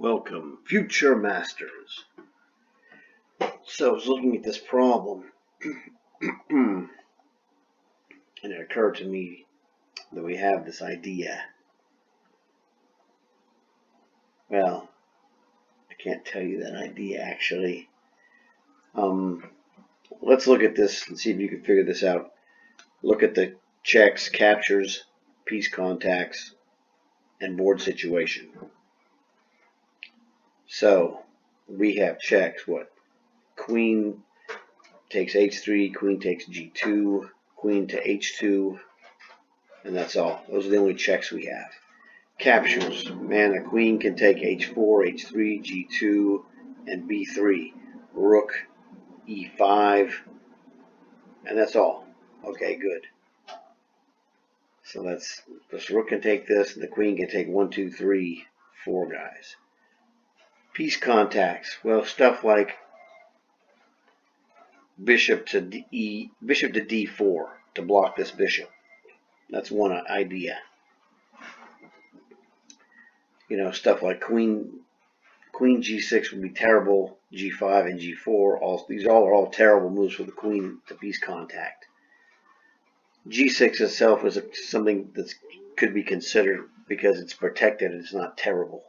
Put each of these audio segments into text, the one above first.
Welcome, future masters. So I was looking at this problem, and it occurred to me that we have this idea. Well, I can't tell you that idea actually. Let's look at this and see if you can figure this out. Look at the checks, captures, piece contacts, and board situation. So we have checks. What? Queen takes h3, queen takes g2, queen to h2, and that's all. Those are the only checks we have. Captures. Man, a queen can take h4, h3, g2, and b3. Rook, e5, and that's all. Okay, good. So this rook can take this, and the queen can take 1, 2, 3, 4 guys. Piece contacts. Well, stuff like bishop to d4 to block this bishop. That's one idea. You know, stuff like queen g6 would be terrible. G5 and g4. These are all terrible moves for the queen to piece contact. G6 itself is something that could be considered because it's protected and it's not terrible.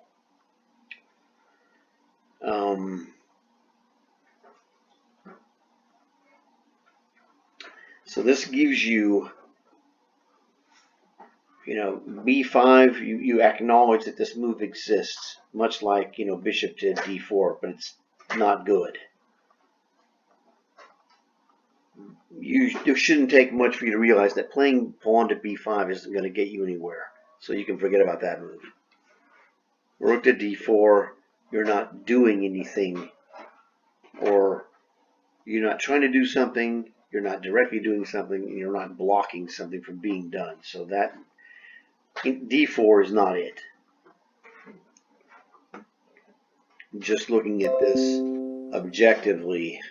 So this gives you, b5, you acknowledge that this move exists, much like, bishop to d4, but it's not good. It shouldn't take much for you to realize that playing pawn to b5 isn't going to get you anywhere, so you can forget about that move. Rook to d4, you're not doing anything, or you're not trying to do something, you're not directly doing something, and you're not blocking something from being done. So that d4 is not it. Just looking at this objectively,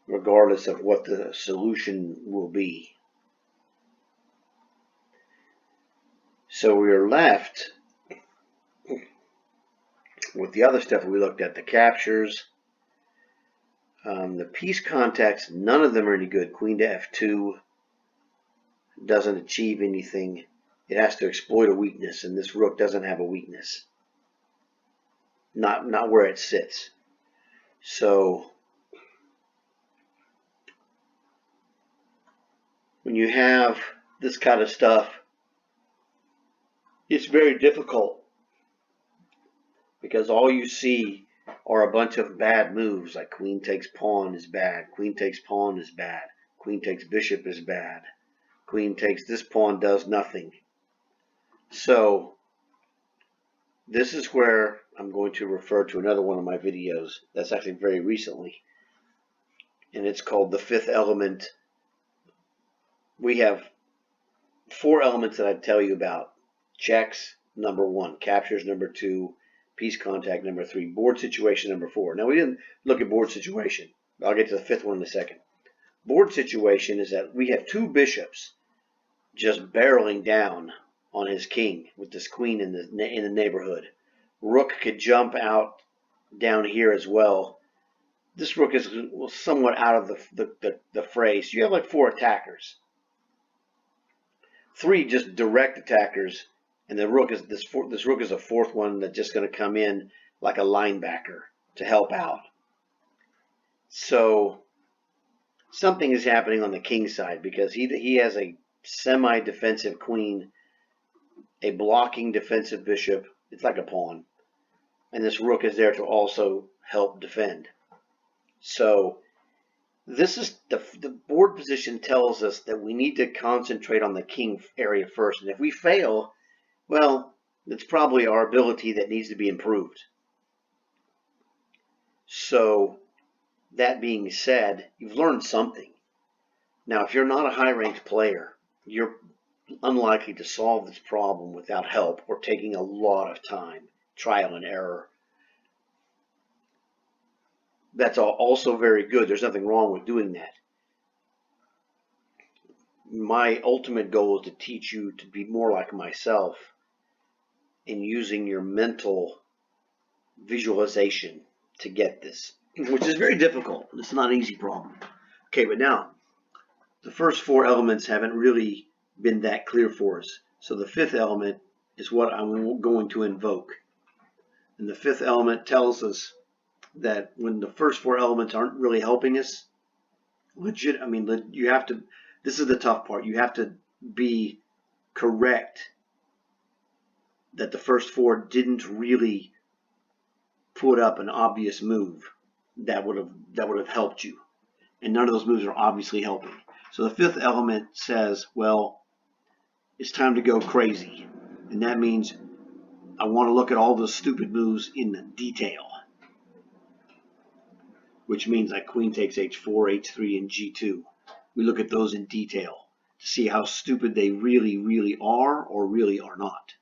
regardless of what the solution will be. So we are left with the other stuff we looked at, the captures, the piece contacts. None of them are any good. Queen to f2 doesn't achieve anything. It has to exploit a weakness, and this rook doesn't have a weakness. Not where it sits. So when you have this kind of stuff, it's very difficult because all you see are a bunch of bad moves, like queen takes pawn is bad, queen takes pawn is bad, queen takes bishop is bad, queen takes this pawn does nothing. So this is where I'm going to refer to another one of my videos that's actually very recently, and it's called The Fifth Element. We have 4 elements that I'd tell you about. Checks, number 1. Captures, number 2. Piece contact, number 3. Board situation, number 4. Now, we didn't look at board situation. I'll get to the 5th one in a second. Board situation is that we have 2 bishops just barreling down on his king with this queen in the neighborhood. Rook could jump out down here as well. This rook is somewhat out of the fray. So you have like 4 attackers. 3 just direct attackers, and the rook is this rook is a 4th one that's just going to come in like a linebacker to help out. So something is happening on the king side because he has a semi-defensive queen, a blocking defensive bishop. It's like a pawn, and this rook is there to also help defend. So this is the board position tells us that we need to concentrate on the king area first. And if we fail, well, it's probably our ability that needs to be improved. So that being said, you've learned something. Now, if you're not a high-ranked player, you're unlikely to solve this problem without help or taking a lot of time, trial and error. That's also very good. There's nothing wrong with doing that. My ultimate goal is to teach you to be more like myself and using your mental visualization to get this, which is very difficult. It's not an easy problem. Okay, but now the first four elements haven't really been that clear for us. So the fifth element is what I'm going to invoke. And the fifth element tells us that when the first four elements aren't really helping us, you have to, this is the tough part, you have to be correct that the first four didn't really put up an obvious move that would have helped you. And none of those moves are obviously helping. So the fifth element says, well, it's time to go crazy. And that means I want to look at all those stupid moves in detail. Which means like queen takes h4, h3, and g2. We look at those in detail to see how stupid they really, really are or really are not.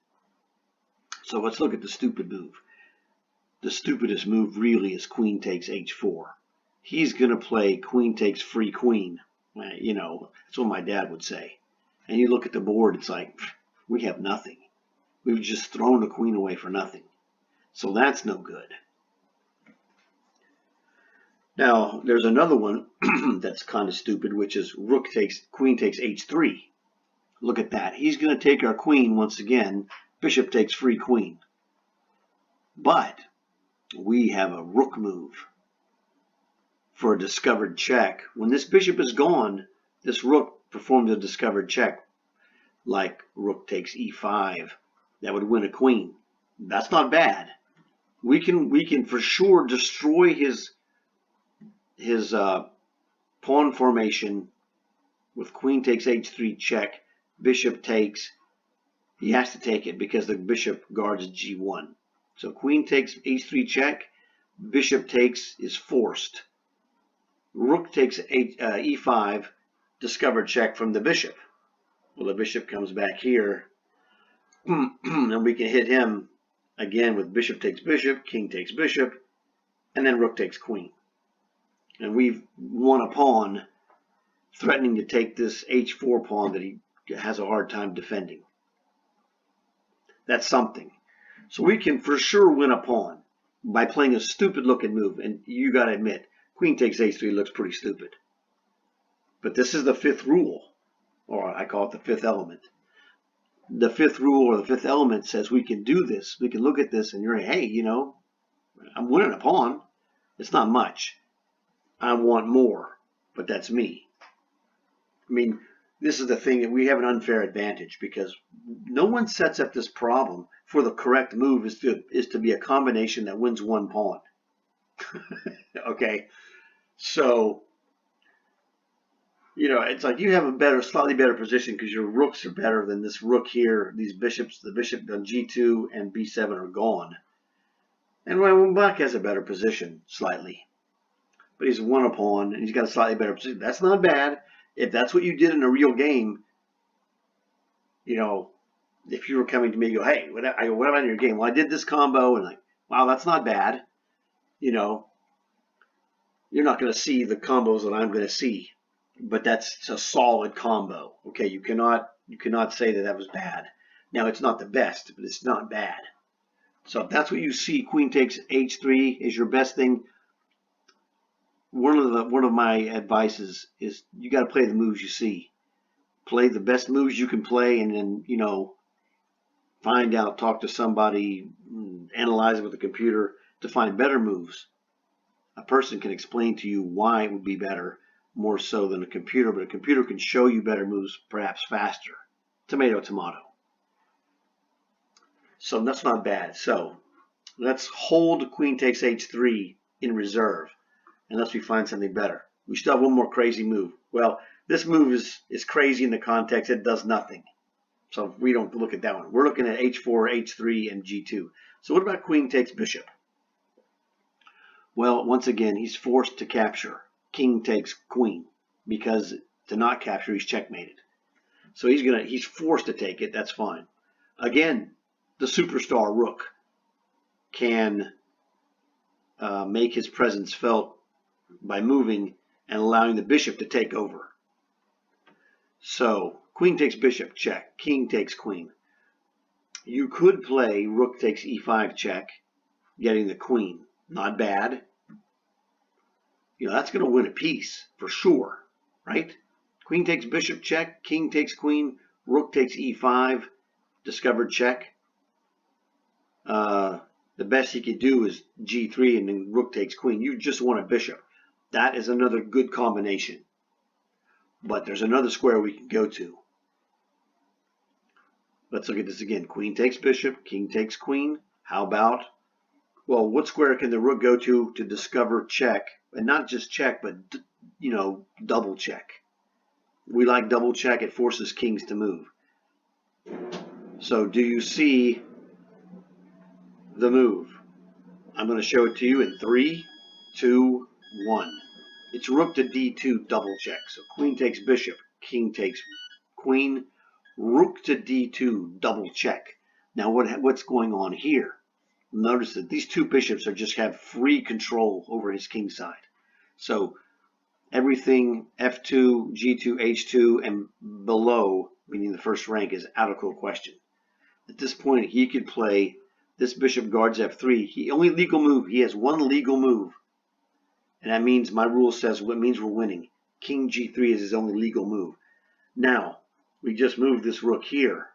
So let's look at the stupid move. The stupidest move really is queen takes h4. He's going to play queen takes free queen. You know, that's what my dad would say. And you look at the board, it's like, we have nothing. We've just thrown the queen away for nothing. So that's no good. Now, there's another one that's kind of stupid, which is queen takes h3. Look at that. He's going to take our queen once again. Bishop takes free queen. But we have a rook move for a discovered check. When this bishop is gone, this rook performs a discovered check, like rook takes e5. That would win a queen. That's not bad. We can for sure destroy his pawn formation with queen takes h3 check. Bishop takes. He has to take it because the bishop guards g1. So queen takes h3 check. Bishop takes is forced. Rook takes e5. Discovered check from the bishop. Well, the bishop comes back here. And we can hit him again with bishop takes bishop, king takes bishop, and then rook takes queen. And we've won a pawn, threatening to take this h4 pawn that he has a hard time defending. That's something. So we can for sure win a pawn by playing a stupid looking move. And you got to admit, queen takes h3 looks pretty stupid. But this is the fifth rule, or I call it the fifth element. The fifth rule or the fifth element says we can do this. We can look at this and you're like, hey, you know, I'm winning a pawn. It's not much. I want more, but that's me. I mean, this is the thing that we have an unfair advantage because no one sets up this problem for the correct move is to be a combination that wins one pawn. Okay, so you know it's like you have a slightly better position because your rooks are better than this rook here. These bishops, the bishop on g2 and b7 are gone, and black has a better position slightly. But he's won a pawn, and he's got a slightly better position. That's not bad. If that's what you did in a real game, you know, if you were coming to me and go, hey, what about in your game? Well, I did this combo, and like, wow, that's not bad. You know, you're not going to see the combos that I'm going to see, but that's a solid combo. Okay, you cannot say that was bad. Now, it's not the best, but it's not bad. So if that's what you see, queen takes h3 is your best thing. One of my advices is you got to play the moves you see. Play the best moves you can play, and then you know, find out, talk to somebody, analyze it with the computer to find better moves. A person can explain to you why it would be better more so than a computer, but a computer can show you better moves perhaps faster. Tomato, tomato. So that's not bad. So let's hold queen takes h3 in reserve unless we find something better. We still have one more crazy move. Well, this move is crazy in the context. It does nothing. So we don't look at that one. We're looking at h4, h3, and g2. So what about queen takes bishop? Well, once again, he's forced to capture. King takes queen because to not capture, he's checkmated. So he's forced to take it. That's fine. Again, the superstar rook can make his presence felt by moving and allowing the bishop to take over. So queen takes bishop, check. King takes queen. You could play rook takes e5 check, getting the queen. Not bad. You know, that's going to win a piece for sure, right? Queen takes bishop check, king takes queen, rook takes e5, discovered check. The best he could do is g3 and then rook takes queen. You just want a bishop. That is another good combination. But there's another square we can go to. Let's look at this again. Queen takes bishop, king takes queen. How about, well, what square can the rook go to discover check? And not just check, but, you know, double check. We like double check. It forces kings to move. So do you see the move? I'm going to show it to you in 3, 2, 1. It's rook to d2 double check. So queen takes bishop, king takes queen, rook to d2 double check. Now what's going on here? Notice that these two bishops are just have free control over his king side. So everything f2, g2, h2, and below, meaning the first rank, is out of the question. At this point, he could play this bishop guards f3. He only legal move. He has one legal move. And that means my rule says what means we're winning. King g3 is his only legal move. Now, we just moved this rook here.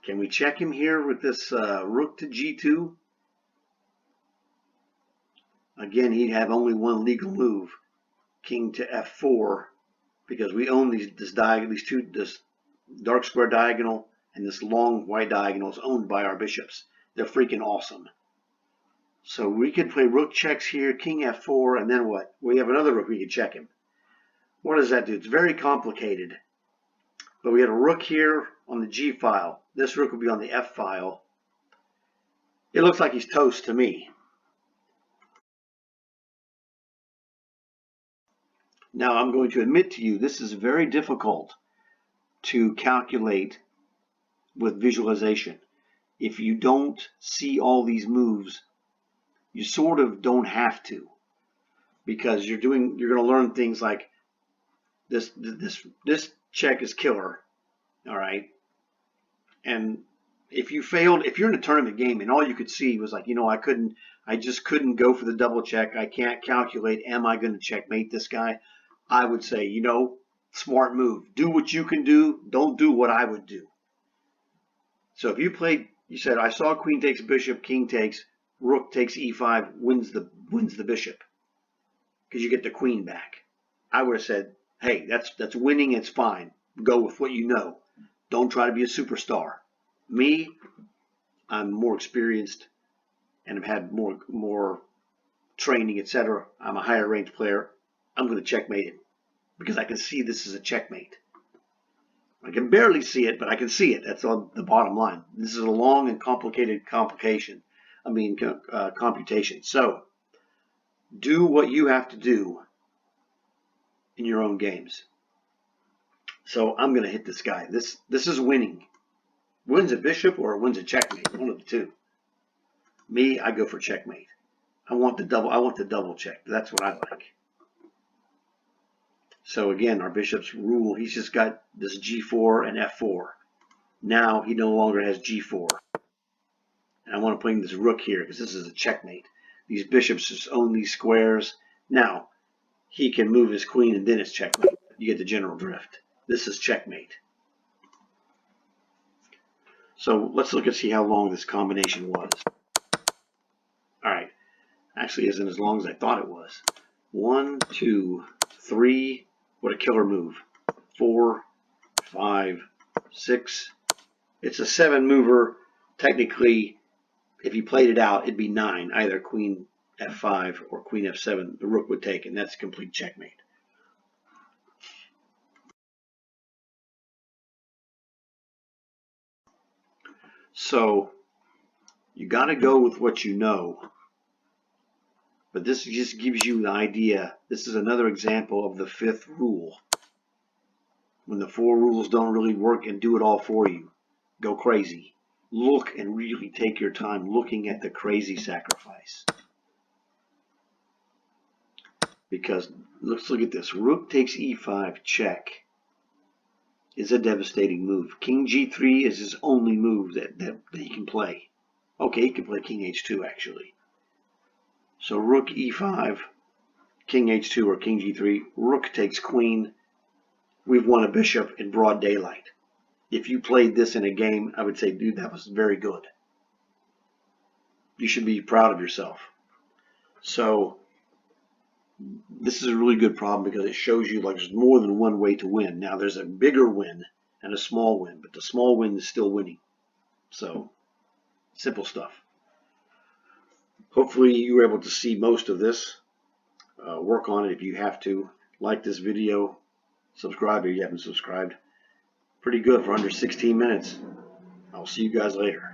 Can we check him here with this rook to g2? Again, he'd have only one legal move. King to f4, because we own this dark square diagonal and this long white diagonal is owned by our bishops. They're freaking awesome. So we could play rook checks here, king f4, and then what? We have another rook, we could check him. What does that do? It's very complicated. But we had a rook here on the g file. This rook would be on the f file. It looks like he's toast to me. Now I'm going to admit to you, this is very difficult to calculate with visualization. If you don't see all these moves, you sort of don't have to, because you're going to learn things like this check is killer, all right? And if you're in a tournament game and all you could see was like, you know, I just couldn't go for the double check. I can't calculate, am I going to checkmate this guy? I would say, you know, smart move. Do what you can do. Don't do what I would do. So if you said, I saw queen takes bishop, king takes, rook takes e5, wins the bishop, because you get the queen back. I would have said, hey, that's winning. It's fine. Go with what you know. Don't try to be a superstar. Me, I'm more experienced and have had more training, etc. I'm a higher ranked player. I'm going to checkmate him because I can see this is a checkmate. I can barely see it, but I can see it. That's on the bottom line. This is a long and complicated computation. So do what you have to do in your own games. So I'm going to hit this guy. This is winning. Wins a bishop or wins a checkmate. One of the two. Me, I go for checkmate. I want the double check. That's what I like. So again, our bishop's rule, he's just got this g4 and f4. Now he no longer has g4. And I want to play this rook here because this is a checkmate. These bishops just own these squares. Now he can move his queen and then it's checkmate. You get the general drift. This is checkmate. So let's look and see how long this combination was. All right. Actually, isn't as long as I thought it was. 1, 2, 3. What a killer move. 4, 5, 6. It's a 7 mover. Technically, if you played it out, it'd be 9. Either queen f5 or queen f7. The rook would take, and that's complete checkmate. So you got to go with what you know. But this just gives you the idea. This is another example of the 5th rule. When the 4 rules don't really work and do it all for you, go crazy. Look and really take your time looking at the crazy sacrifice. Because let's look at this. Rook takes e5, check. is a devastating move. King G3 is his only move that he can play. Okay, he can play King H2 actually. So Rook E5, King H2 or King G3, Rook takes Queen. We've won a bishop in broad daylight. If you played this in a game, I would say, dude, that was very good. You should be proud of yourself. So this is a really good problem because it shows you like there's more than one way to win. Now there's a bigger win and a small win, but the small win is still winning. So simple stuff. Hopefully you were able to see most of this. Work on it if you have to. Like this video. Subscribe if you haven't subscribed. Pretty good for under 16 minutes. I'll see you guys later.